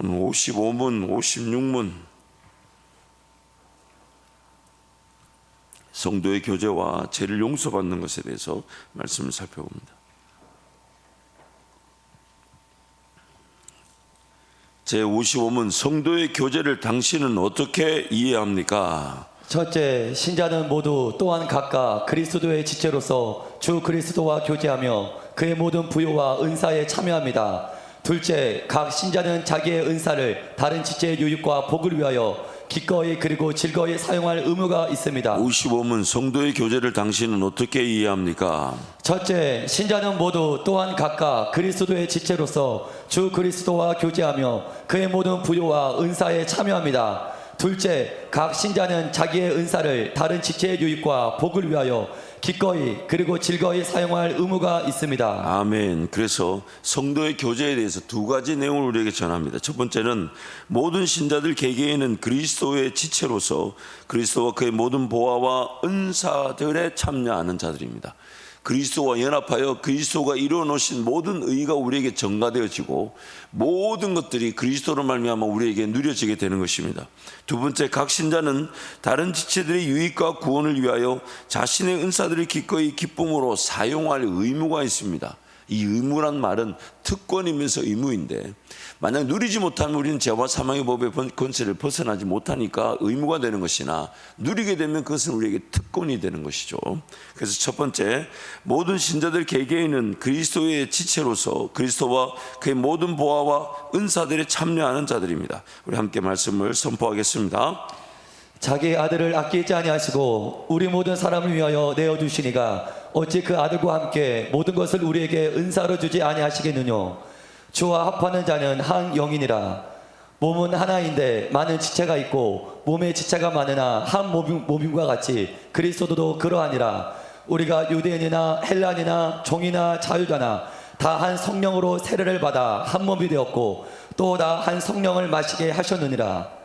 오늘 55문, 56문 성도의 교제와 죄를 용서받는 것에 대해서 말씀을 살펴봅니다. 제55문 성도의 교제를 당신은 어떻게 이해합니까? 첫째, 신자는 모두 또한 각각 그리스도의 지체로서 주 그리스도와 교제하며 그의 모든 부요와 은사에 참여합니다. 둘째, 각 신자는 자기의 은사를 다른 지체의 유익과 복을 위하여 기꺼이 그리고 즐거이 사용할 의무가 있습니다. 55문 성도의 교제를 당신은 어떻게 이해합니까? 첫째, 신자는 모두 또한 각각 그리스도의 지체로서 주 그리스도와 교제하며 그의 모든 부요와 은사에 참여합니다. 둘째, 각 신자는 자기의 은사를 다른 지체의 유익과 복을 위하여 기꺼이 그리고 즐거이 사용할 의무가 있습니다. 아멘. 그래서 성도의 교제에 대해서 두 가지 내용을 우리에게 전합니다. 첫 번째는 모든 신자들 개개인은 그리스도의 지체로서 그리스도와 그의 모든 보화와 은사들에 참여하는 자들입니다. 그리스도와 연합하여 그리스도가 이루어 놓으신 모든 의가 우리에게 전가되어지고 모든 것들이 그리스도로 말미암아 우리에게 누려지게 되는 것입니다. 두 번째, 각 신자는 다른 지체들의 유익과 구원을 위하여 자신의 은사들을 기꺼이 기쁨으로 사용할 의무가 있습니다. 이 의무란 말은 특권이면서 의무인데 만약 누리지 못하면 우리는 죄와 사망의 법의 권세를 벗어나지 못하니까 의무가 되는 것이나 누리게 되면 그것은 우리에게 특권이 되는 것이죠. 그래서 첫 번째, 모든 신자들 개개인은 그리스도의 지체로서 그리스도와 그의 모든 보화와 은사들에 참여하는 자들입니다. 우리 함께 말씀을 선포하겠습니다. 자기 아들을 아끼지 아니하시고 우리 모든 사람을 위하여 내어주시니가 어찌 그 아들과 함께 모든 것을 우리에게 은사로 주지 아니하시겠느뇨. 주와 합하는 자는 한 영이니라. 몸은 하나인데 많은 지체가 있고 몸의 지체가 많으나 한 몸임과 같이 그리스도도 그러하니라. 우리가 유대인이나 헬란이나 종이나 자유자나 다 한 성령으로 세례를 받아 한 몸이 되었고 또 다 한 성령을 마시게 하셨느니라.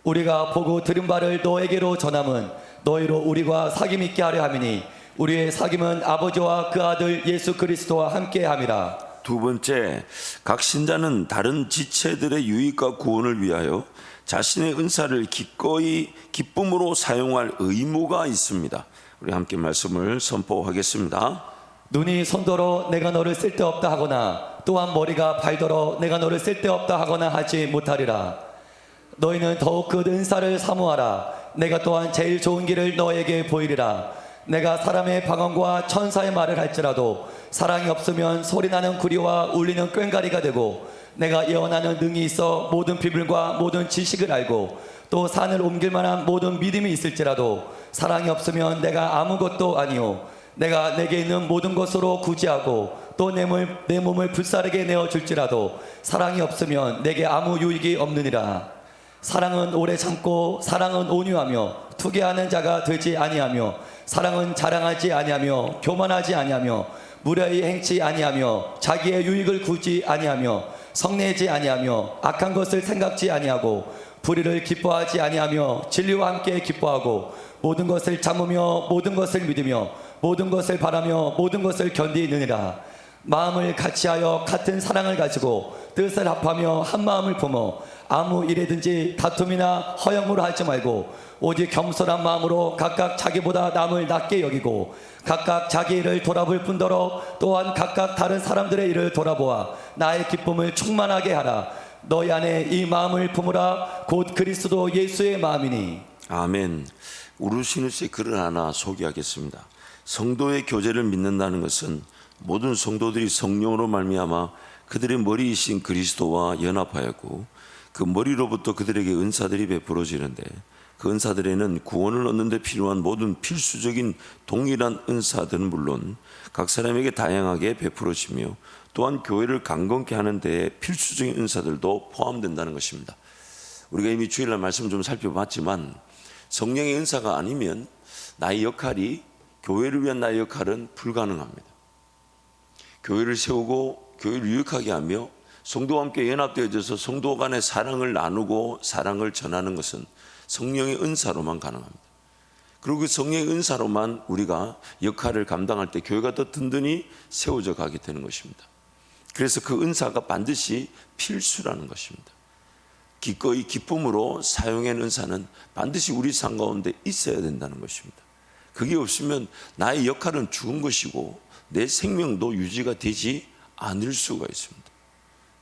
우리가 보고 들은 바를 너에게로 전함은 너희로 우리와 사귐 있게 하려 함이니 우리의 사귐은 아버지와 그 아들 예수 그리스도와 함께 함이라. 두 번째, 각 신자는 다른 지체들의 유익과 구원을 위하여 자신의 은사를 기꺼이 기쁨으로 사용할 의무가 있습니다. 우리 함께 말씀을 선포하겠습니다. 눈이 손더러 내가 너를 쓸데없다 하거나 또한 머리가 발더러 내가 너를 쓸데없다 하거나 하지 못하리라. 너희는 더욱 그 은사를 사모하라. 내가 또한 제일 좋은 길을 너에게 보이리라. 내가 사람의 방언과 천사의 말을 할지라도 사랑이 없으면 소리나는 구리와 울리는 꽹과리가 되고 내가 예언하는 능이 있어 모든 비밀과 모든 지식을 알고 또 산을 옮길 만한 모든 믿음이 있을지라도 사랑이 없으면 내가 아무것도 아니오. 내가 내게 있는 모든 것으로 구제하고 또 내 몸을 불사르게 내어줄지라도 사랑이 없으면 내게 아무 유익이 없느니라. 사랑은 오래 참고 사랑은 온유하며 투개하는 자가 되지 아니하며 사랑은 자랑하지 아니하며 교만하지 아니하며 무례히 행치 아니하며 자기의 유익을 구지 아니하며 성내지 아니하며 악한 것을 생각지 아니하고 불의를 기뻐하지 아니하며 진리와 함께 기뻐하고 모든 것을 참으며 모든 것을 믿으며 모든 것을 바라며 모든 것을 견디느니라. 마음을 같이하여 같은 사랑을 가지고 뜻을 합하며 한 마음을 품어 아무 일에든지 다툼이나 허영으로 하지 말고 오직 겸손한 마음으로 각각 자기보다 남을 낮게 여기고 각각 자기 일을 돌아볼 뿐더러 또한 각각 다른 사람들의 일을 돌아보아 나의 기쁨을 충만하게 하라. 너희 안에 이 마음을 품으라. 곧 그리스도 예수의 마음이니. 아멘. 우르시누스의 글을 하나 소개하겠습니다. 성도의 교제를 믿는다는 것은 모든 성도들이 성령으로 말미암아 그들의 머리이신 그리스도와 연합하였고 그 머리로부터 그들에게 은사들이 베풀어지는데 그 은사들에는 구원을 얻는 데 필요한 모든 필수적인 동일한 은사들은 물론 각 사람에게 다양하게 베풀어지며 또한 교회를 강건케 하는 데 필수적인 은사들도 포함된다는 것입니다. 우리가 이미 주일날 말씀 좀 살펴봤지만 성령의 은사가 아니면 나의 역할이 교회를 위한 나의 역할은 불가능합니다. 교회를 세우고 교회를 유익하게 하며 성도와 함께 연합되어져서 성도 간의 사랑을 나누고 사랑을 전하는 것은 성령의 은사로만 가능합니다. 그리고 그 성령의 은사로만 우리가 역할을 감당할 때 교회가 더 든든히 세워져 가게 되는 것입니다. 그래서 그 은사가 반드시 필수라는 것입니다. 기꺼이 기쁨으로 사용하는 은사는 반드시 우리 삶 가운데 있어야 된다는 것입니다. 그게 없으면 나의 역할은 죽은 것이고 내 생명도 유지가 되지 않을 수가 있습니다.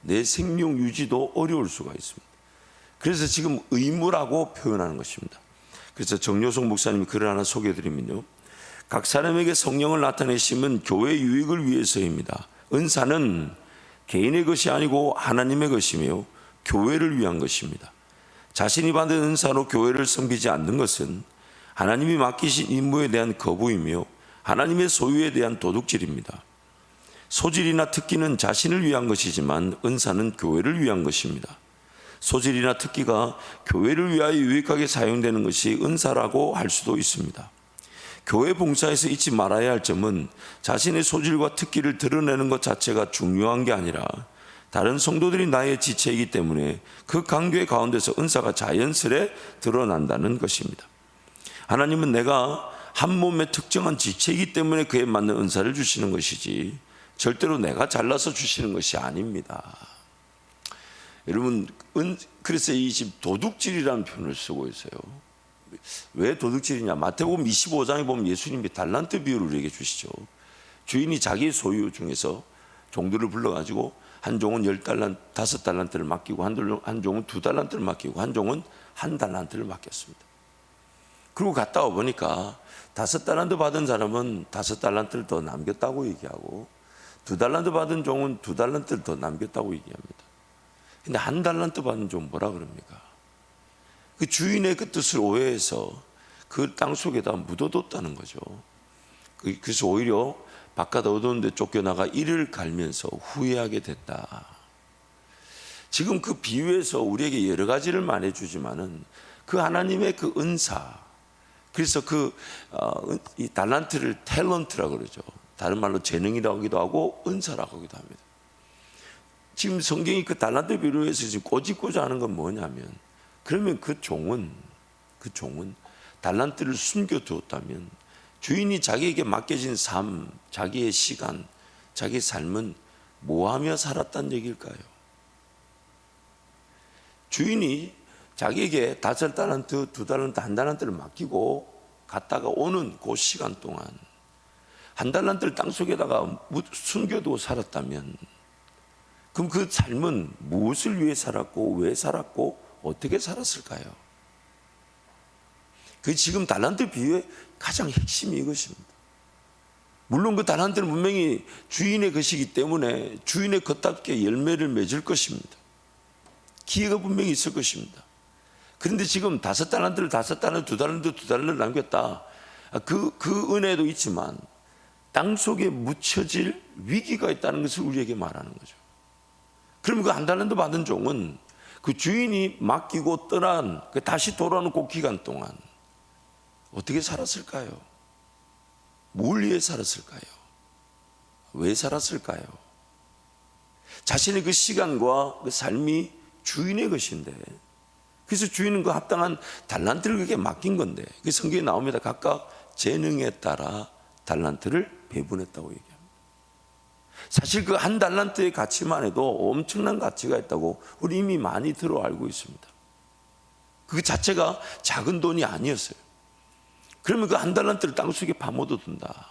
내 생명 유지도 어려울 수가 있습니다. 그래서 지금 의무라고 표현하는 것입니다. 그래서 정요성 목사님이 글을 하나 소개해드리면요, 각 사람에게 성령을 나타내심은 교회 유익을 위해서입니다. 은사는 개인의 것이 아니고 하나님의 것이며 교회를 위한 것입니다. 자신이 받은 은사로 교회를 섬기지 않는 것은 하나님이 맡기신 임무에 대한 거부이며 하나님의 소유에 대한 도둑질입니다. 소질이나 특기는 자신을 위한 것이지만 은사는 교회를 위한 것입니다. 소질이나 특기가 교회를 위하여 유익하게 사용되는 것이 은사라고 할 수도 있습니다. 교회 봉사에서 잊지 말아야 할 점은 자신의 소질과 특기를 드러내는 것 자체가 중요한 게 아니라 다른 성도들이 나의 지체이기 때문에 그 관계 가운데서 은사가 자연스레 드러난다는 것입니다. 하나님은 내가 한 몸의 특정한 지체이기 때문에 그에 맞는 은사를 주시는 것이지 절대로 내가 잘나서 주시는 것이 아닙니다. 여러분, 그래서 이 집 도둑질이라는 표현을 쓰고 있어요. 왜 도둑질이냐? 마태복음 25장에 보면 예수님이 달란트 비유를 우리에게 주시죠. 주인이 자기 소유 중에서 종들을 불러가지고 한 종은 10달란트, 5달란트를 맡기고 한 종은 2달란트를 맡기고 한 종은 1달란트를 맡겼습니다. 그리고 갔다 와 보니까 5달란트 받은 사람은 5달란트를 더 남겼다고 얘기하고 2달란트 받은 종은 2달란트를 더 남겼다고 얘기합니다. 근데 1달란트 받은 종은 뭐라 그럽니까? 그 주인의 그 뜻을 오해해서 그 땅 속에다 묻어뒀다는 거죠. 그래서 오히려 바깥 어두운 데 쫓겨나가 이를 갈면서 후회하게 됐다. 지금 그 비유에서 우리에게 여러 가지를 말해주지만은 그 하나님의 그 은사, 그래서 이 달란트를 탤런트라고 그러죠. 다른 말로 재능이라고 하기도 하고 은사라고 하기도 합니다. 지금 성경이 그 달란트 비유에서 지금 꼬집고자 하는 건 뭐냐면, 그러면 그 종은 달란트를 숨겨두었다면 주인이 자기에게 맡겨진 삶, 자기의 시간, 자기의 삶은 뭐하며 살았단 얘기일까요? 주인이 자기에게 5달란트, 2달란트, 1달란트를 맡기고 갔다가 오는 그 시간 동안 1달란트를 땅속에다가 숨겨두고 살았다면 그럼 그 삶은 무엇을 위해 살았고 왜 살았고 어떻게 살았을까요? 그 지금 달란트 비유의 가장 핵심이 이것입니다. 물론 그 달란트는 분명히 주인의 것이기 때문에 주인의 것답게 열매를 맺을 것입니다. 기회가 분명히 있을 것입니다. 그런데 지금 5달란트를 5달란트, 2달란트, 2달란트를 남겼다. 그 은혜도 있지만 땅 속에 묻혀질 위기가 있다는 것을 우리에게 말하는 거죠. 그러면 그 1달란트 받은 종은 그 주인이 맡기고 떠난 다시 돌아오는 그 기간 동안 어떻게 살았을까요? 뭘 위해 살았을까요? 왜 살았을까요? 자신의 그 시간과 그 삶이 주인의 것인데, 그래서 주인은 그 합당한 달란트를 그렇게 맡긴 건데, 그 성경에 나옵니다. 각각 재능에 따라 달란트를 배분했다고 얘기합니다. 사실 그 1달란트의 가치만 해도 엄청난 가치가 있다고 우리 이미 많이 들어 알고 있습니다. 그 자체가 작은 돈이 아니었어요. 그러면 그 1달란트를 땅속에 파묻어둔다.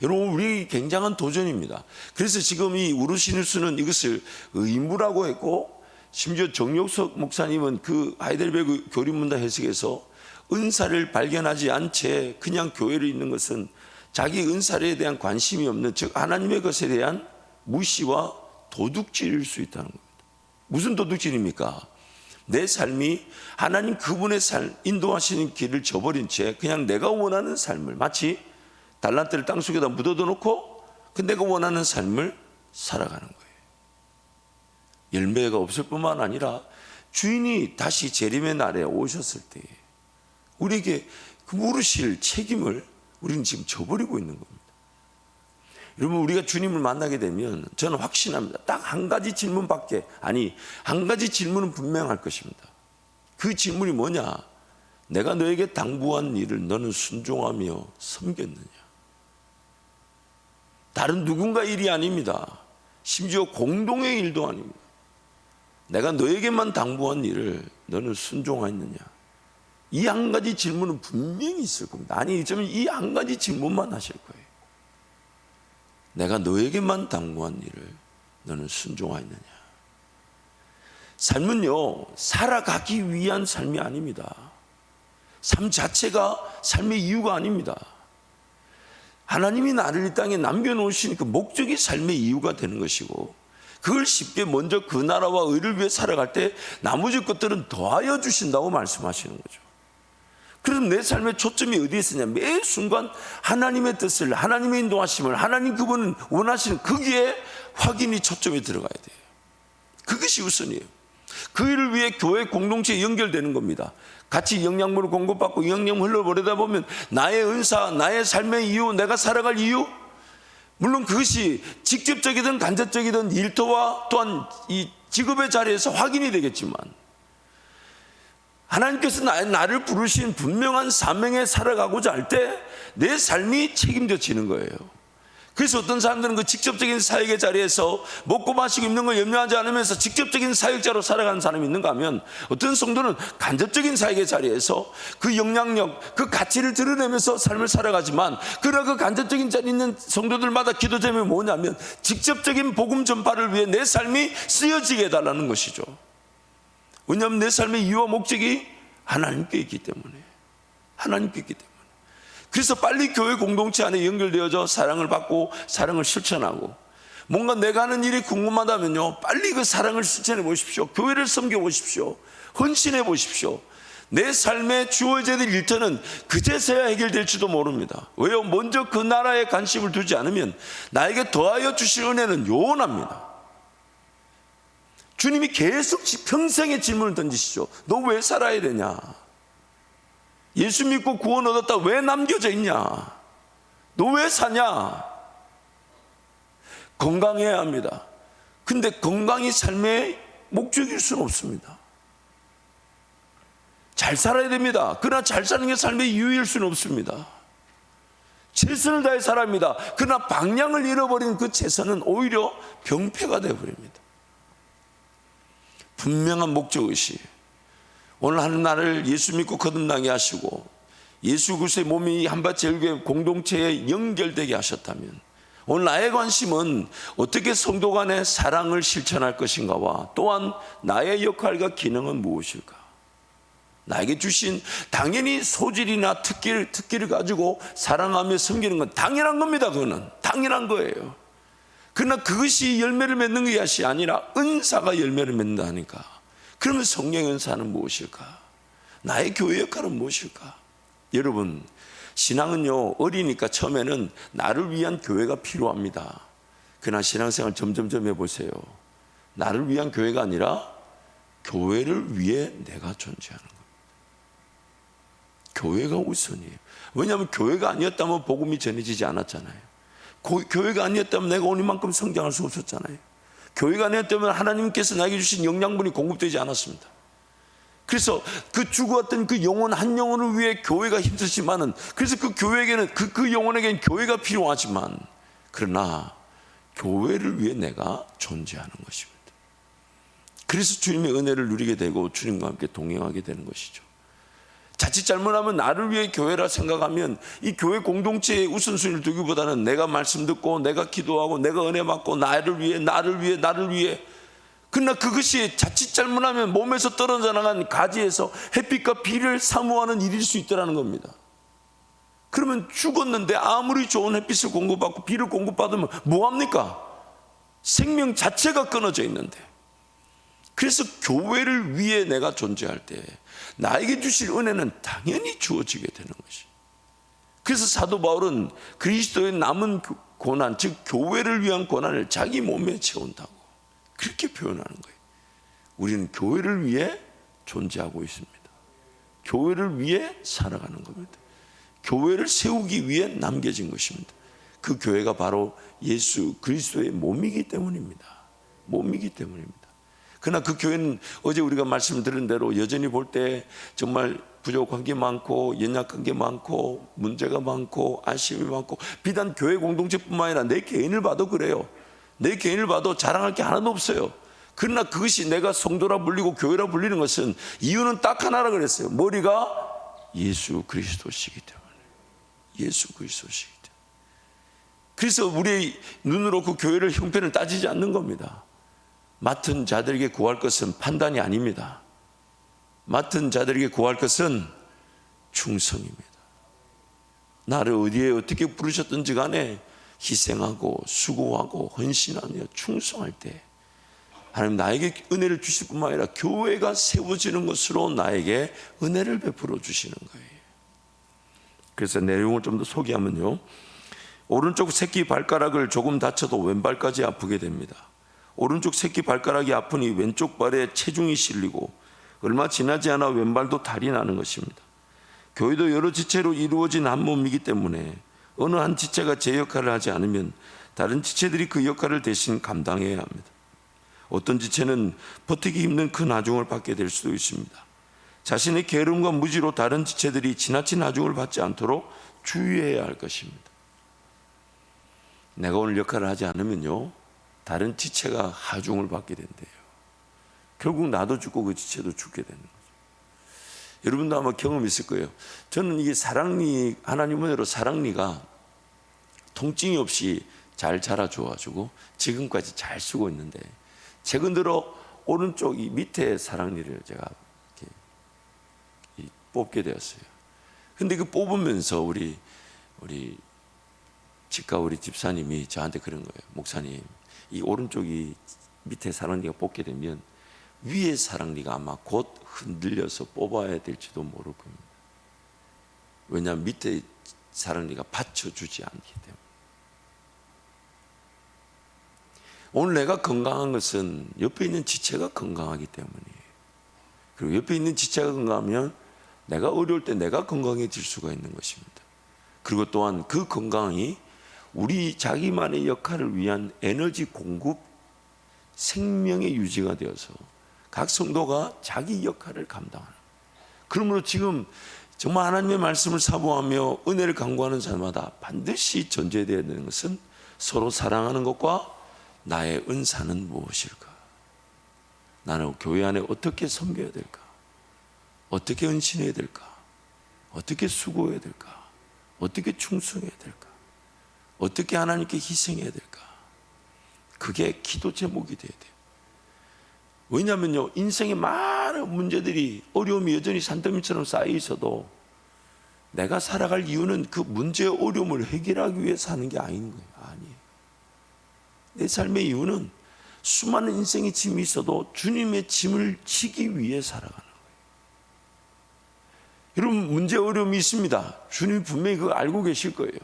여러분, 우리 굉장한 도전입니다. 그래서 지금 이 우르시누스는 이것을 의무라고 했고, 심지어 정욕석 목사님은 그 하이델베르그 교리문답 해석에서 은사를 발견하지 않은 채 그냥 교회를 있는 것은 자기 은사에 대한 관심이 없는, 즉 하나님의 것에 대한 무시와 도둑질일 수 있다는 겁니다. 무슨 도둑질입니까? 내 삶이 하나님 그분의 인도하시는 길을 저버린 채 그냥 내가 원하는 삶을, 마치 달란트를 땅속에다 묻어둬 놓고 그 내가 원하는 삶을 살아가는 거예요. 열매가 없을 뿐만 아니라 주인이 다시 재림의 날에 오셨을 때 우리에게 그 물으실 책임을 우리는 지금 저버리고 있는 겁니다. 여러분, 우리가 주님을 만나게 되면 저는 확신합니다. 딱 한 가지 질문밖에, 한 가지 질문은 분명할 것입니다. 그 질문이 뭐냐? 내가 너에게 당부한 일을 너는 순종하며 섬겼느냐? 다른 누군가 일이 아닙니다. 심지어 공동의 일도 아닙니다. 내가 너에게만 당부한 일을 너는 순종하였느냐? 이 한 가지 질문은 분명히 있을 겁니다. 아니, 좀 이 한 가지 질문만 하실 거예요. 내가 너에게만 당부한 일을 너는 순종하였느냐? 삶은요, 살아가기 위한 삶이 아닙니다. 삶 자체가 삶의 이유가 아닙니다. 하나님이 나를 이 땅에 남겨놓으신 그 목적이 삶의 이유가 되는 것이고, 그걸 쉽게 먼저 그 나라와 의를 위해 살아갈 때 나머지 것들은 더하여 주신다고 말씀하시는 거죠. 그래서 내 삶의 초점이 어디에 있으냐? 매 순간 하나님의 뜻을, 하나님의 인도하심을, 하나님 그분은 원하시는 거기에 확인이 초점이 들어가야 돼요. 그것이 우선이에요. 그 일을 위해 교회 공동체에 연결되는 겁니다. 같이 영양분을 공급받고 영양 흘러버리다 보면 나의 은사, 나의 삶의 이유, 내가 살아갈 이유, 물론 그것이 직접적이든 간접적이든 일터와 또한 이 직업의 자리에서 확인이 되겠지만, 하나님께서 나를 부르신 분명한 사명에 살아가고자 할 때 내 삶이 책임져지는 거예요. 그래서 어떤 사람들은 그 직접적인 사역의 자리에서 먹고 마시고 입는 걸 염려하지 않으면서 직접적인 사역자로 살아가는 사람이 있는가 하면, 어떤 성도는 간접적인 사역의 자리에서 그 영향력, 그 가치를 드러내면서 삶을 살아가지만, 그러나 그 간접적인 자리에 있는 성도들마다 기도 제목이 뭐냐면 직접적인 복음 전파를 위해 내 삶이 쓰여지게 해달라는 것이죠. 왜냐하면 내 삶의 이유와 목적이 하나님께 있기 때문에, 하나님께 있기 때문에. 그래서 빨리 교회 공동체 안에 연결되어져 사랑을 받고 사랑을 실천하고, 뭔가 내가 하는 일이 궁금하다면요, 빨리 그 사랑을 실천해 보십시오. 교회를 섬겨 보십시오. 헌신해 보십시오. 내 삶에 주어져야 될 일터는 그제서야 해결될지도 모릅니다. 왜요? 먼저 그 나라에 관심을 두지 않으면 나에게 더하여 주실 은혜는 요원합니다. 주님이 계속 평생의 질문을 던지시죠. 너 왜 살아야 되냐? 예수 믿고 구원 얻었다 왜 남겨져 있냐? 너 왜 사냐? 건강해야 합니다. 근데 건강이 삶의 목적일 수는 없습니다. 잘 살아야 됩니다. 그러나 잘 사는 게 삶의 이유일 수는 없습니다. 최선을 다해 살아야 합니다. 그러나 방향을 잃어버린 그 최선은 오히려 병폐가 되어버립니다. 분명한 목적의식, 오늘 하는 날을 예수 믿고 거듭나게 하시고 예수 그리스도의 몸이 한밭제일교회 공동체에 연결되게 하셨다면, 오늘 나의 관심은 어떻게 성도 간의 사랑을 실천할 것인가와 또한 나의 역할과 기능은 무엇일까? 나에게 주신 당연히 소질이나 특기를 가지고 사랑하며 섬기는 건 당연한 겁니다. 그거는 당연한 거예요. 그러나 그것이 열매를 맺는 것이 아니라 은사가 열매를 맺는다니까. 그러면 성령의 은사는 무엇일까? 나의 교회 역할은 무엇일까? 여러분, 신앙은요, 어리니까 처음에는 나를 위한 교회가 필요합니다. 그러나 신앙생활 점점점 해보세요. 나를 위한 교회가 아니라 교회를 위해 내가 존재하는 겁니다. 교회가 우선이에요. 왜냐하면 교회가 아니었다면 복음이 전해지지 않았잖아요. 교회가 아니었다면 내가 오늘 만큼 성장할 수 없었잖아요. 교회가 아니었다면 하나님께서 나에게 주신 영양분이 공급되지 않았습니다. 그래서 그 죽어왔던 그 영혼 한 영혼을 위해 교회가 힘들지만은, 그래서 그 교회에게는 그 영혼에게는 교회가 필요하지만, 그러나 교회를 위해 내가 존재하는 것입니다. 그래서 주님의 은혜를 누리게 되고 주님과 함께 동행하게 되는 것이죠. 자칫 잘못하면 나를 위해 교회라 생각하면 이 교회 공동체의 우선순위를 두기보다는 내가 말씀 듣고 내가 기도하고 내가 은혜 받고 나를 위해 그러나 그것이 자칫 잘못하면 몸에서 떨어져 나간 가지에서 햇빛과 비를 사모하는 일일 수 있다는 겁니다. 그러면 죽었는데 아무리 좋은 햇빛을 공급받고 비를 공급받으면 뭐합니까? 생명 자체가 끊어져 있는데. 그래서 교회를 위해 내가 존재할 때 나에게 주실 은혜는 당연히 주어지게 되는 것이. 그래서 사도 바울은 그리스도의 남은 고난, 즉 교회를 위한 고난을 자기 몸에 채운다고 그렇게 표현하는 거예요. 우리는 교회를 위해 존재하고 있습니다. 교회를 위해 살아가는 겁니다. 교회를 세우기 위해 남겨진 것입니다. 그 교회가 바로 예수 그리스도의 몸이기 때문입니다. 몸이기 때문입니다. 그러나 그 교회는 어제 우리가 말씀드린 대로 여전히 볼 때 정말 부족한 게 많고 연약한 게 많고 문제가 많고 아쉬움이 많고, 비단 교회 공동체뿐만 아니라 내 개인을 봐도 그래요. 내 개인을 봐도 자랑할 게 하나도 없어요. 그러나 그것이 내가 성도라 불리고 교회라 불리는 것은 이유는 딱 하나라 그랬어요. 머리가 예수 그리스도시기 때문에. 예수 그리스도시기 때문에. 그래서 우리의 눈으로 그 교회를 형편을 따지지 않는 겁니다. 맡은 자들에게 구할 것은 판단이 아닙니다. 맡은 자들에게 구할 것은 충성입니다. 나를 어디에 어떻게 부르셨든지 간에 희생하고 수고하고 헌신하며 충성할 때 하나님 나에게 은혜를 주실 뿐만 아니라 교회가 세워지는 것으로 나에게 은혜를 베풀어 주시는 거예요. 그래서 내용을 좀 더 소개하면요, 오른쪽 새끼 발가락을 조금 다쳐도 왼발까지 아프게 됩니다. 오른쪽 새끼 발가락이 아프니 왼쪽 발에 체중이 실리고 얼마 지나지 않아 왼발도 탈이 나는 것입니다. 교회도 여러 지체로 이루어진 한 몸이기 때문에 어느 한 지체가 제 역할을 하지 않으면 다른 지체들이 그 역할을 대신 감당해야 합니다. 어떤 지체는 버티기 힘든 큰 하중을 받게 될 수도 있습니다. 자신의 게으름과 무지로 다른 지체들이 지나친 하중을 받지 않도록 주의해야 할 것입니다. 내가 오늘 역할을 하지 않으면요, 다른 지체가 하중을 받게 된대요. 결국 나도 죽고 그 지체도 죽게 되는 거죠. 여러분도 아마 경험 있을 거예요. 저는 이게 사랑니, 하나님 은혜로 사랑니가 통증이 없이 잘 자라줘가지고 지금까지 잘 쓰고 있는데, 최근 들어 오른쪽 이 밑에 사랑니를 제가 이렇게 뽑게 되었어요. 근데 그 뽑으면서 우리 치과 우리 집사님이 저한테 그런 거예요. 목사님, 이 오른쪽이 밑에 사랑니가 뽑게 되면 위에 사랑니가 아마 곧 흔들려서 뽑아야 될지도 모를 겁니다. 왜냐하면 밑에 사랑니가 받쳐주지 않기 때문에. 오늘 내가 건강한 것은 옆에 있는 지체가 건강하기 때문이에요. 그리고 옆에 있는 지체가 건강하면 내가 어려울 때 내가 건강해질 수가 있는 것입니다. 그리고 또한 그 건강이 우리 자기만의 역할을 위한 에너지 공급, 생명의 유지가 되어서 각 성도가 자기 역할을 감당하는. 그러므로 지금 정말 하나님의 말씀을 사모하며 은혜를 강구하는 사람마다 반드시 전제되어야 되는 것은 서로 사랑하는 것과 나의 은사는 무엇일까? 나는 교회 안에 어떻게 섬겨야 될까? 어떻게 헌신해야 될까? 어떻게 수고해야 될까? 어떻게 충성해야 될까? 어떻게 하나님께 희생해야 될까? 그게 기도 제목이 돼야 돼요. 왜냐하면요, 인생에 많은 문제들이, 어려움이 여전히 산더미처럼 쌓여 있어도 내가 살아갈 이유는 그 문제의 어려움을 해결하기 위해 사는 게 아닌 거예요. 아니에요. 내 삶의 이유는 수많은 인생의 짐이 있어도 주님의 짐을 지기 위해 살아가는 거예요. 여러분, 문제 어려움이 있습니다. 주님이 분명히 그거 알고 계실 거예요.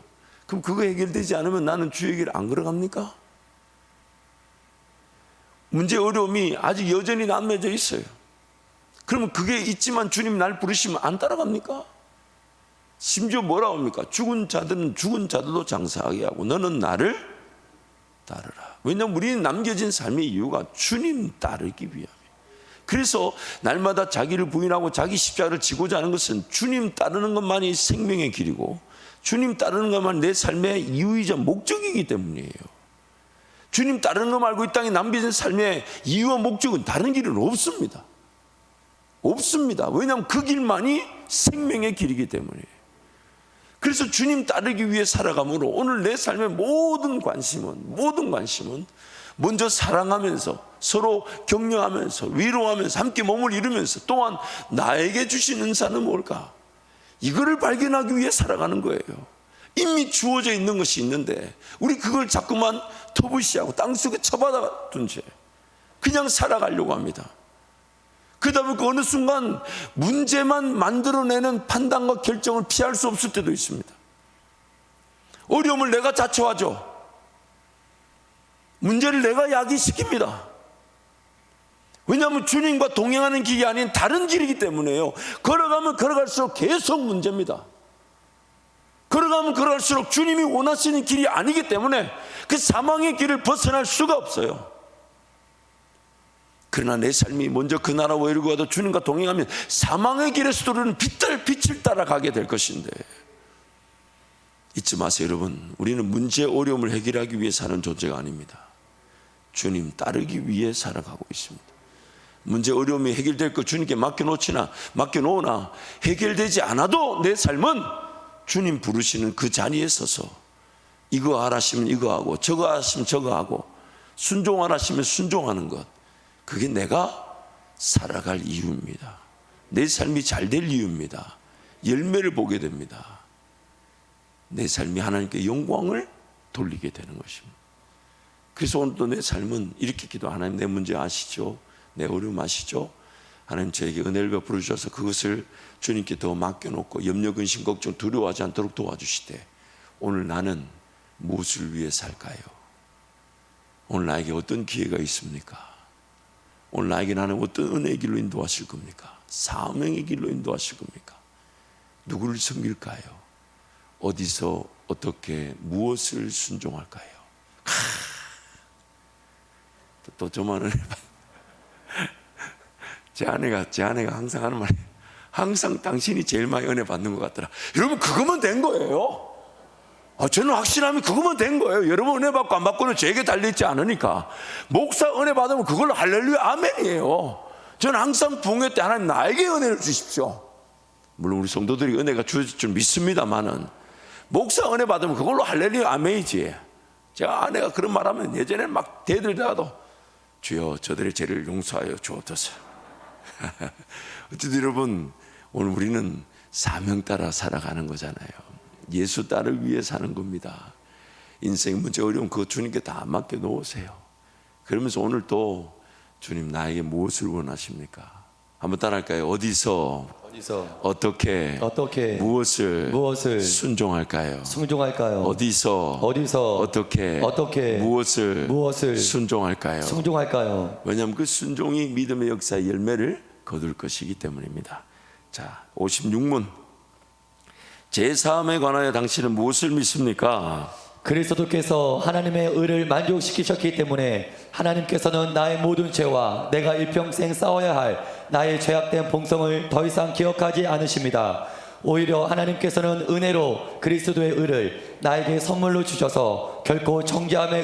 그럼 그거 해결되지 않으면 나는 주의 길 안 걸어갑니까? 문제 어려움이 아직 여전히 남겨져 있어요. 그러면 그게 있지만 주님 날 부르시면 안 따라갑니까? 심지어 뭐라고 합니까? 죽은 자들은 죽은 자들도 장사하게 하고 너는 나를 따르라. 왜냐하면 우리는 남겨진 삶의 이유가 주님 따르기 위함이에요. 그래서 날마다 자기를 부인하고 자기 십자가를 지고자 하는 것은 주님 따르는 것만이 생명의 길이고 주님 따르는 것만 내 삶의 이유이자 목적이기 때문이에요. 주님 따르는 것 말고 이 땅에 남겨진 삶의 이유와 목적은 다른 길은 없습니다. 없습니다. 왜냐하면 그 길만이 생명의 길이기 때문이에요. 그래서 주님 따르기 위해 살아가므로 오늘 내 삶의 모든 관심은 먼저 사랑하면서 서로 격려하면서 위로하면서 함께 몸을 이루면서 또한 나에게 주신 은사는 뭘까? 이거를 발견하기 위해 살아가는 거예요. 이미 주어져 있는 것이 있는데 우리 그걸 자꾸만 터부시하고 땅속에 쳐박아 둔 채 그냥 살아가려고 합니다. 그러다 보니까 어느 순간 문제만 만들어내는 판단과 결정을 피할 수 없을 때도 있습니다. 어려움을 내가 자초하죠. 문제를 내가 야기시킵니다. 왜냐하면 주님과 동행하는 길이 아닌 다른 길이기 때문에요. 걸어가면 걸어갈수록 계속 문제입니다. 걸어가면 걸어갈수록 주님이 원하시는 길이 아니기 때문에 그 사망의 길을 벗어날 수가 없어요. 그러나 내 삶이 먼저 그 나라와 이루고 가도 주님과 동행하면 사망의 길에서도 우리는 빛을 따라가게 될 것인데 잊지 마세요. 여러분, 우리는 문제 어려움을 해결하기 위해 사는 존재가 아닙니다. 주님 따르기 위해 살아가고 있습니다. 문제 어려움이 해결될 거 주님께 맡겨놓으나 해결되지 않아도 내 삶은 주님 부르시는 그 자리에 서서 이거 하라시면 이거 하고 저거 하시면 저거 하고 순종하라시면 순종하는 것, 그게 내가 살아갈 이유입니다. 내 삶이 잘 될 이유입니다. 열매를 보게 됩니다. 내 삶이 하나님께 영광을 돌리게 되는 것입니다. 그래서 오늘도 내 삶은 이렇게 기도, 하나님 내 문제 아시죠? 내 어려움 아시죠? 하나님 저에게 은혜를 베풀어 주셔서 그것을 주님께 더 맡겨놓고 염려, 근심, 걱정, 두려워하지 않도록 도와주시되, 오늘 나는 무엇을 위해 살까요? 오늘 나에게 어떤 기회가 있습니까? 오늘 나에게 나는 어떤 은혜의 길로 인도하실 겁니까? 사명의 길로 인도하실 겁니까? 누구를 섬길까요? 어디서 어떻게 무엇을 순종할까요? 또 저만은 제 아내가 항상 하는 말이, 항상 당신이 제일 많이 은혜 받는 것 같더라. 여러분, 그거면 된 거예요. 저는 확신하면 그거면 된 거예요. 여러분 은혜 받고 안 받고는 저에게 달려있지 않으니까. 목사 은혜 받으면 그걸로 할렐루야 아멘이에요. 저는 항상 부흥회 때 하나님 나에게 은혜를 주십시오. 물론 우리 성도들이 은혜가 주어질 줄 믿습니다만은, 목사 은혜 받으면 그걸로 할렐루야 아멘이지. 제가 아내가 그런 말하면 예전에 막 대들다가도 주여 저들의 죄를 용서하여 주옵소서. 어쨌든 여러분, 오늘 우리는 사명 따라 살아가는 거잖아요. 예수 따르기 위해 사는 겁니다. 인생 문제 어려움 그거 주님께 다 맡겨 놓으세요. 그러면서 오늘 또 주님 나에게 무엇을 원하십니까? 한번 따라할까요? 어디서 어떻게 무엇을 순종할까요? 어디서 어떻게 무엇을 순종할까요? 왜냐하면 그 순종이 믿음의 역사의 열매를 거둘 것이기 때문입니다. 자, 56문. 제3에 관하여 당신은 무엇을 믿습니까? 그리스도께서 하나님의 의를 만족시키셨기 때문에 하나님께서는 나의 모든 죄와 내가 일평생 싸워야 할 나의 죄악된 본성을 더 이상 기억하지 않으십니다. 오히려 하나님께서는 은혜로 그리스도의 의를 나에게 선물로 주셔서 결코 정죄함에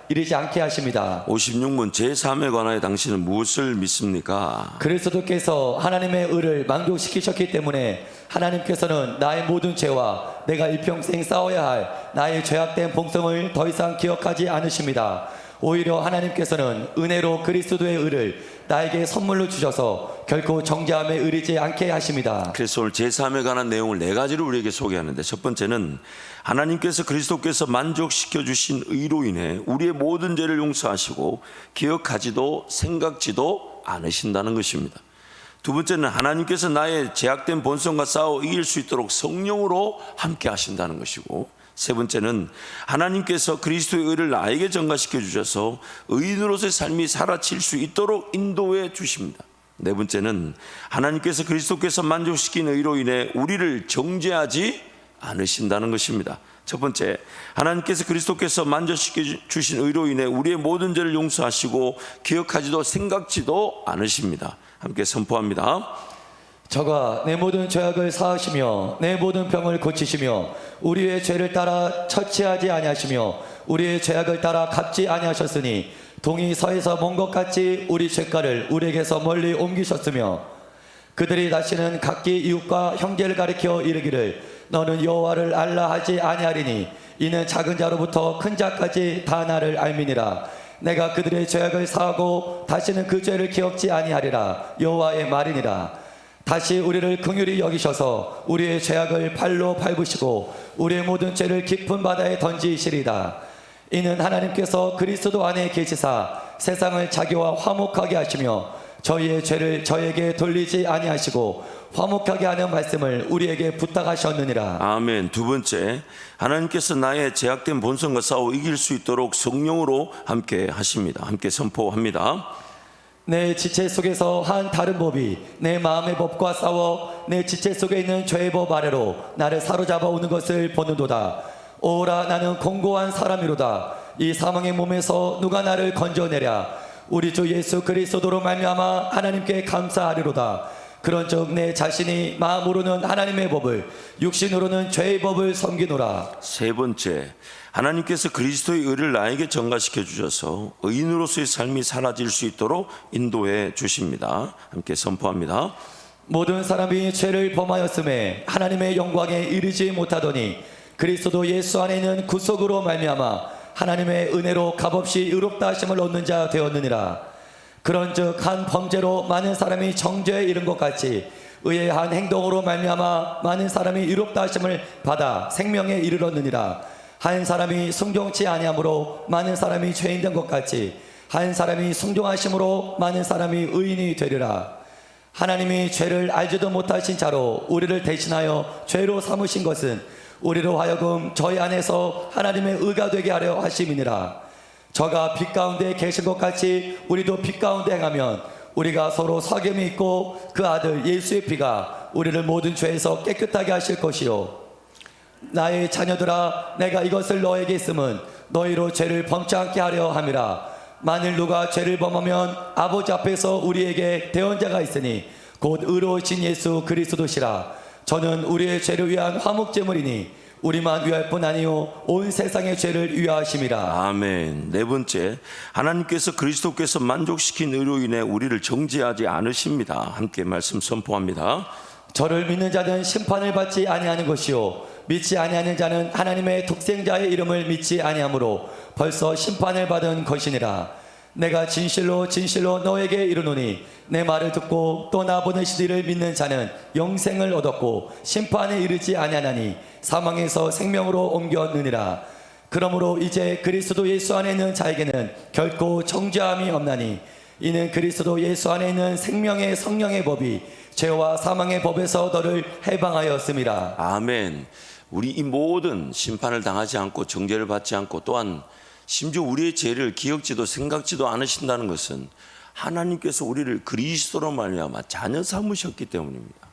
이르지 않게 하십니다. 56문. 제3에 관하여 당신은 무엇을 믿습니까? 그리스도께서 하나님의 의를 만족시키셨기 때문에 하나님께서는 나의 모든 죄와 내가 일평생 싸워야 할 나의 죄악된 본성을 더 이상 기억하지 않으십니다. 오히려 하나님께서는 은혜로 그리스도의 의를 나에게 선물로 주셔서 결코 정죄함에 이르지 않게 하십니다. 그래서 오늘 제3에 관한 내용을 4가지를 우리에게 소개하는데, 첫 번째는 하나님께서 그리스도께서 만족시켜 주신 의로 인해 우리의 모든 죄를 용서하시고 기억하지도 생각지도 않으신다는 것입니다. 두 번째는 하나님께서 나의 제약된 본성과 싸워 이길 수 있도록 성령으로 함께 하신다는 것이고, 세 번째는 하나님께서 그리스도의 의를 나에게 전가시켜 주셔서 의인으로서의 삶이 살아칠 수 있도록 인도해 주십니다. 네 번째는 하나님께서 그리스도께서 만족시킨 의로 인해 우리를 정죄하지 않으신다는 것입니다. 첫 번째, 하나님께서 그리스도께서 만족시켜 주신 의로 인해 우리의 모든 죄를 용서하시고 기억하지도 생각지도 않으십니다. 함께 선포합니다. 저가 내 모든 죄악을 사하시며 내 모든 병을 고치시며 우리의 죄를 따라 처치하지 아니하시며 우리의 죄악을 따라 갚지 아니하셨으니 동이 서에서 먼 것 같이 우리 죄가를 우리에게서 멀리 옮기셨으며 그들이 다시는 각기 이웃과 형제를 가리켜 이르기를 너는 여호와를 알라 하지 아니하리니 이는 작은 자로부터 큰 자까지 다 나를 알미니라. 내가 그들의 죄악을 사하고 다시는 그 죄를 기억지 아니하리라. 여호와의 말이니라. 다시 우리를 긍휼히 여기셔서 우리의 죄악을 발로 밟으시고 우리의 모든 죄를 깊은 바다에 던지시리다. 이는 하나님께서 그리스도 안에 계시사 세상을 자기와 화목하게 하시며 저희의 죄를 저에게 돌리지 아니하시고 화목하게 하는 말씀을 우리에게 부탁하셨느니라. 아멘. 두 번째, 하나님께서 나의 제약된 본성과 싸워 이길 수 있도록 성령으로 함께 하십니다. 함께 선포합니다. 내 지체 속에서 한 다른 법이 내 마음의 법과 싸워 내 지체 속에 있는 죄의 법 아래로 나를 사로잡아 오는 것을 보는도다. 오라, 나는 공고한 사람이로다. 이 사망의 몸에서 누가 나를 건져내랴. 우리 주 예수 그리스도로 말미암아 하나님께 감사하리로다. 그런즉 내 자신이 마음으로는 하나님의 법을 육신으로는 죄의 법을 섬기노라. 세 번째, 하나님께서 그리스도의 의를 나에게 전가시켜 주셔서 의인으로서의 삶이 사라질 수 있도록 인도해 주십니다. 함께 선포합니다. 모든 사람이 죄를 범하였음에 하나님의 영광에 이르지 못하더니 그리스도 예수 안에 있는 구속으로 말미암아 하나님의 은혜로 값없이 의롭다 하심을 얻는 자 되었느니라. 그런즉 한 범죄로 많은 사람이 정죄에 이른 것 같이 의의 한 행동으로 말미암아 많은 사람이 의롭다 하심을 받아 생명에 이르렀느니라. 한 사람이 순종치 아니함으로 많은 사람이 죄인 된 것 같이 한 사람이 순종하심으로 많은 사람이 의인이 되리라. 하나님이 죄를 알지도 못하신 자로 우리를 대신하여 죄로 삼으신 것은 우리로 하여금 저희 안에서 하나님의 의가 되게 하려 하심이니라. 저가 빛 가운데 계신 것 같이 우리도 빛 가운데 행하면 우리가 서로 사귐이 있고 그 아들 예수의 피가 우리를 모든 죄에서 깨끗하게 하실 것이요. 나의 자녀들아, 내가 이것을 너에게 있음은 너희로 죄를 범치 않게 하려 함이라. 만일 누가 죄를 범하면 아버지 앞에서 우리에게 대언자가 있으니 곧 의로우신 예수 그리스도시라. 저는 우리의 죄를 위한 화목제물이니 우리만 위할 뿐 아니요 온 세상의 죄를 위하심이라. 아멘. 네 번째, 하나님께서 그리스도께서 만족시킨 의로 인해 우리를 정죄하지 않으십니다. 함께 말씀 선포합니다. 저를 믿는 자는 심판을 받지 아니하는 것이요 믿지 아니하는 자는 하나님의 독생자의 이름을 믿지 아니하므로 벌써 심판을 받은 것이니라. 내가 진실로 진실로 너에게 이르노니 내 말을 듣고 또 나 보내신 이를 믿는 자는 영생을 얻었고 심판에 이르지 아니하나니 사망에서 생명으로 옮겼느니라. 그러므로 이제 그리스도 예수 안에 있는 자에게는 결코 정죄함이 없나니 이는 그리스도 예수 안에 있는 생명의 성령의 법이 죄와 사망의 법에서 너를 해방하였음이라. 아멘. 우리 이 모든 심판을 당하지 않고 정죄를 받지 않고 또한 심지어 우리의 죄를 기억지도 생각지도 않으신다는 것은 하나님께서 우리를 그리스도로 말미암아 자녀 삼으셨기 때문입니다.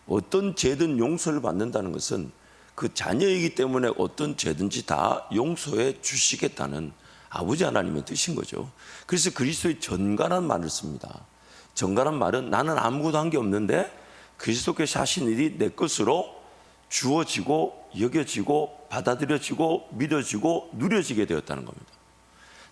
어떤 죄든 용서를 받는다는 것은 그 자녀이기 때문에 어떤 죄든지 다 용서해 주시겠다는 아버지 하나님의 뜻인 거죠. 그래서 그리스도의 전가란 말을 씁니다. 전가란 말은 나는 아무것도 한 게 없는데 그리스도께서 하신 일이 내 것으로 주어지고 여겨지고 받아들여지고 믿어지고 누려지게 되었다는 겁니다.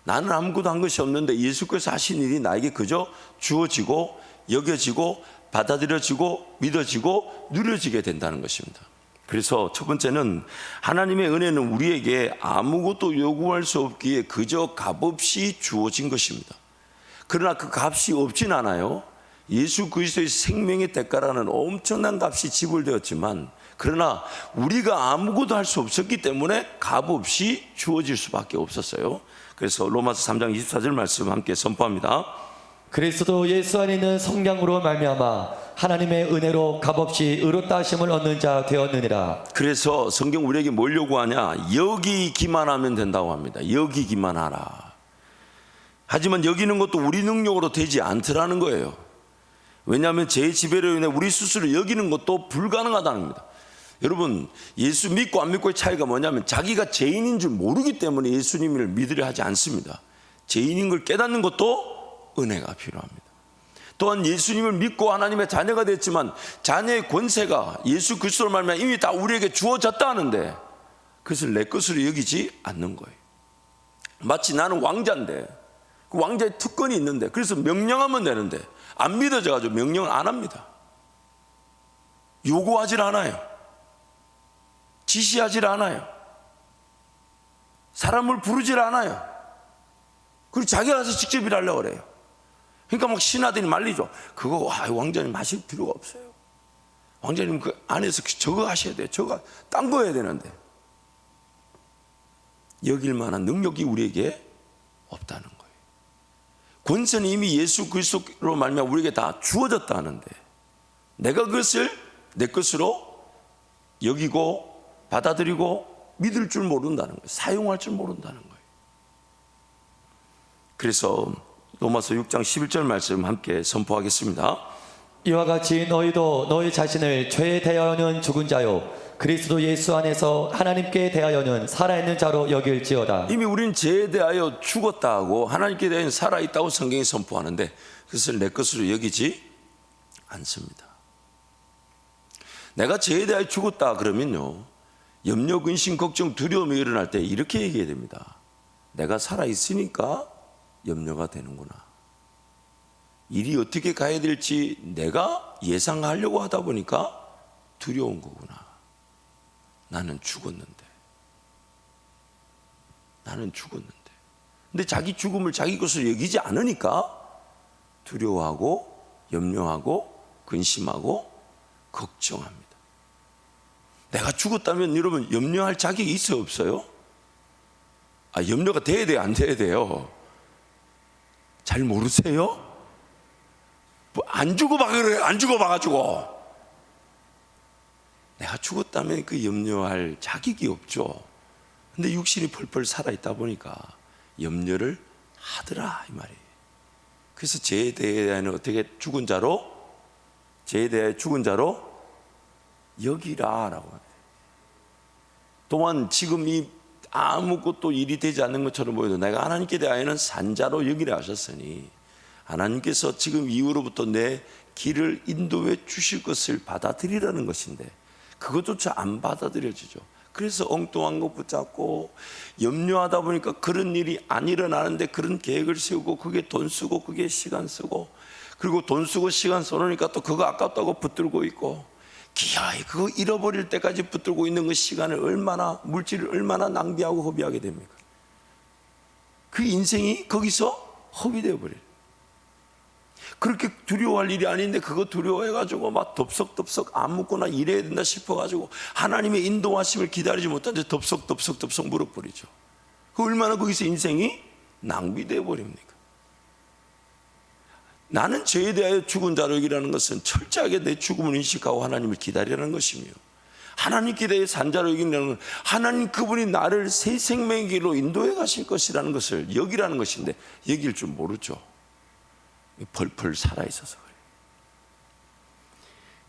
나는 아무것도 한 것이 없는데 예수께서 하신 일이 나에게 그저 주어지고 여겨지고 받아들여지고 믿어지고 누려지게 된다는 것입니다. 그래서 첫 번째는 하나님의 은혜는 우리에게 아무것도 요구할 수 없기에 그저 값없이 주어진 것입니다. 그러나 그 값이 없진 않아요. 예수 그리스도의 생명의 대가라는 엄청난 값이 지불되었지만 그러나 우리가 아무것도 할 수 없었기 때문에 값없이 주어질 수밖에 없었어요. 그래서 로마서 3장 24절 말씀 함께 선포합니다. 그리스도 예수 안에 있는 성령으로 말미암아 하나님의 은혜로 값없이 의롭다 하심을 얻는 자 되었느니라. 그래서 성경 우리에게 뭘 요구하냐? 여기기만 하면 된다고 합니다. 여기기만 하라. 하지만 여기는 것도 우리 능력으로 되지 않더라는 거예요. 왜냐하면 제 지배로 인해 우리 스스로 여기는 것도 불가능하다는 겁니다. 여러분, 예수 믿고 안 믿고의 차이가 뭐냐면 자기가 죄인인 줄 모르기 때문에 예수님을 믿으려 하지 않습니다. 죄인인 걸 깨닫는 것도 은혜가 필요합니다. 또한 예수님을 믿고 하나님의 자녀가 됐지만 자녀의 권세가 예수 그리스도로 말미암아 이미 다 우리에게 주어졌다 하는데 그것을 내 것으로 여기지 않는 거예요. 마치 나는 왕자인데 그 왕자의 특권이 있는데 그래서 명령하면 되는데 안 믿어져가지고 명령을 안 합니다. 요구하질 않아요. 지시하질 않아요. 사람을 부르질 않아요. 그리고 자기가 가서 직접 일하려고 그래요. 그러니까 막 신하들이 말리죠. 그거 왕자님 하실 필요가 없어요. 왕자님 그 안에서 저거 하셔야 돼요. 저거 딴 거 해야 되는데 여길 만한 능력이 우리에게 없다는 거예요. 권세는 이미 예수 그리스도로 말미암아 우리에게 다 주어졌다 하는데 내가 그것을 내 것으로 여기고 받아들이고 믿을 줄 모른다는 거예요. 사용할 줄 모른다는 거예요. 그래서 로마서 6장 11절 말씀 함께 선포하겠습니다. 이와 같이 너희도 너희 자신을 죄에 대하여는 죽은 자요 그리스도 예수 안에서 하나님께 대하여는 살아있는 자로 여길지어다. 이미 우리는 죄에 대하여 죽었다 하고 하나님께 대하여 살아있다고 성경이 선포하는데 그것을 내 것으로 여기지 않습니다. 내가 죄에 대하여 죽었다 그러면요, 염려, 근심, 걱정, 두려움이 일어날 때 이렇게 얘기해야 됩니다. 내가 살아있으니까 염려가 되는구나. 일이 어떻게 가야 될지 내가 예상하려고 하다 보니까 두려운 거구나. 나는 죽었는데. 근데 자기 죽음을 자기 것으로 여기지 않으니까 두려워하고 염려하고 근심하고 걱정합니다. 내가 죽었다면 여러분 염려할 자격이 있어요, 없어요? 염려가 돼야 돼요, 안 돼야 돼요? 잘 모르세요? 안 죽어봐 그래요. 안 죽어봐가지고 내가 죽었다면 그 염려할 자격이 없죠. 근데 육신이 펄펄 살아있다 보니까 염려를 하더라 이 말이에요. 그래서 죄에 대해는 어떻게 죽은 자로, 죄에 대해 죽은 자로 여기라 라고 합니다. 또한 지금 이 아무것도 일이 되지 않는 것처럼 보여도 내가 하나님께 대하여는 산자로 여기라 하셨으니 하나님께서 지금 이후로부터 내 길을 인도해 주실 것을 받아들이라는 것인데 그것조차 안 받아들여지죠. 그래서 엉뚱한 거 붙잡고 염려하다 보니까 그런 일이 안 일어나는데 그런 계획을 세우고 그게 돈 쓰고 그게 시간 쓰고 그리고 돈 쓰고 시간 써놓으니까 또 그거 아깝다고 붙들고 있고 기아이 그거 잃어버릴 때까지 붙들고 있는 그 시간을 얼마나, 물질을 얼마나 낭비하고 허비하게 됩니까? 그 인생이 거기서 허비되어 버려요. 그렇게 두려워할 일이 아닌데 그거 두려워해가지고 막 덥석덥석 안 묻거나 일해야 된다 싶어가지고 하나님의 인도하심을 기다리지 못하는데 덥석 물어버리죠. 그 얼마나 거기서 인생이 낭비되어 버립니까? 나는 죄에 대하여 죽은 자로 여기라는 것은 철저하게 내 죽음을 인식하고 하나님을 기다리라는 것이며 하나님께 대해 산 자로 여기라는 건 하나님 그분이 나를 새 생명의 길로 인도해 가실 것이라는 것을 여기라는 것인데 여길 줄 모르죠. 펄펄 살아있어서 그래요.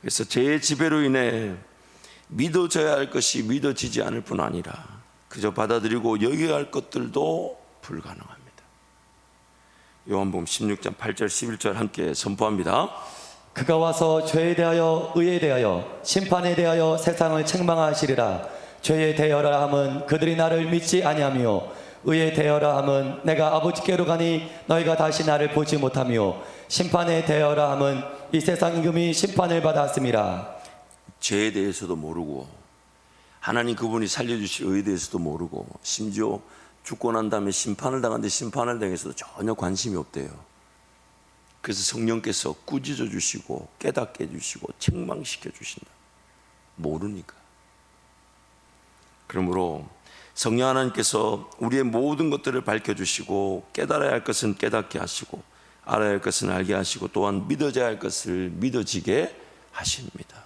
그래서 죄의 지배로 인해 믿어져야 할 것이 믿어지지 않을 뿐 아니라 그저 받아들이고 여겨야 할 것들도 불가능합니다. 요한복음 16장 8절 11절 함께 선포합니다. 그가 와서 죄에 대하여 의에 대하여 심판에 대하여 세상을 책망하시리라. 죄에 대하여라 함은 그들이 나를 믿지 아니하며 의에 대하여라 함은 내가 아버지께로 가니 너희가 다시 나를 보지 못하며 심판에 대하여라 함은 이 세상 임금이 심판을 받았음이라. 죄에 대해서도 모르고 하나님 그분이 살려주실 의에 대해서도 모르고 심지어 죽고 난 다음에 심판을 당하는데 심판을 당해서도 전혀 관심이 없대요. 그래서 성령께서 꾸짖어 주시고 깨닫게 해주시고 책망시켜 주신다. 모르니까. 그러므로 성령 하나님께서 우리의 모든 것들을 밝혀주시고 깨달아야 할 것은 깨닫게 하시고 알아야 할 것은 알게 하시고 또한 믿어져야 할 것을 믿어지게 하십니다.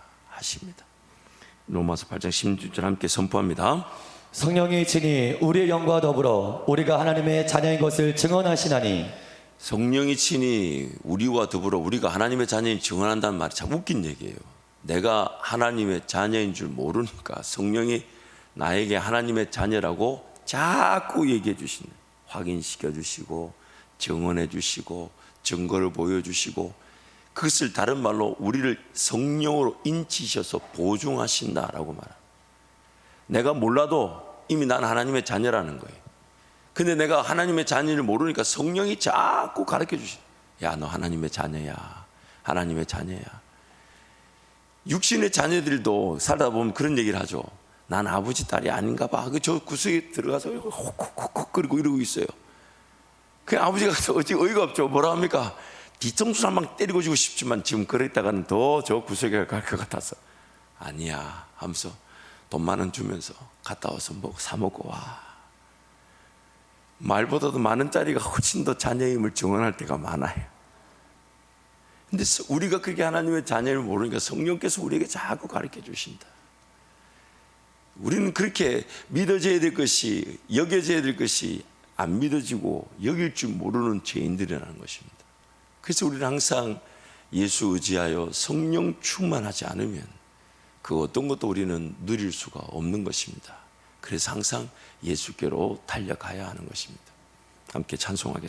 로마서 8장 16절 함께 선포합니다. 성령이 친히 우리의 영과 더불어 우리가 하나님의 자녀인 것을 증언하시나니. 성령이 친히 우리와 더불어 우리가 하나님의 자녀인 증언한다는 말이 참 웃긴 얘기예요. 내가 하나님의 자녀인 줄 모르니까 성령이 나에게 하나님의 자녀라고 자꾸 얘기해 주시는, 확인시켜 주시고 증언해 주시고 증거를 보여주시고 그것을 다른 말로 우리를 성령으로 인치셔서 보증하신다라고 말합니다. 내가 몰라도 이미 난 하나님의 자녀라는 거예요. 근데 내가 하나님의 자녀를 모르니까 성령이 자꾸 가르쳐 주시. 야, 너 하나님의 자녀야. 하나님의 자녀야. 육신의 자녀들도 살다 보면 그런 얘기를 하죠. 난 아버지 딸이 아닌가 봐. 저 구석에 들어가서 콕콕콕콕 그리고 이러고 있어요. 그 아버지가 어찌 어이가 없죠. 뭐라 합니까? 뒤통수를 한 방 때리고 주고 싶지만 지금 그랬다가는 더 저 구석에 갈 것 같아서 아니야 하면서 돈 10,000원 주면서 갔다 와서 사 먹고 와. 말보다도 10,000원짜리가 훨씬 더 자녀임을 증언할 때가 많아요. 근데 우리가 그렇게 하나님의 자녀를 모르니까 성령께서 우리에게 자꾸 가르쳐 주신다. 우리는 그렇게 믿어져야 될 것이, 여겨져야 될 것이 안 믿어지고 여길 줄 모르는 죄인들이라는 것입니다. 그래서 우리는 항상 예수 의지하여 성령 충만하지 않으면 그 어떤 것도 우리는 누릴 수가 없는 것입니다. 그래서 항상 예수께로 달려가야 하는 것입니다. 함께 찬송하겠습니다.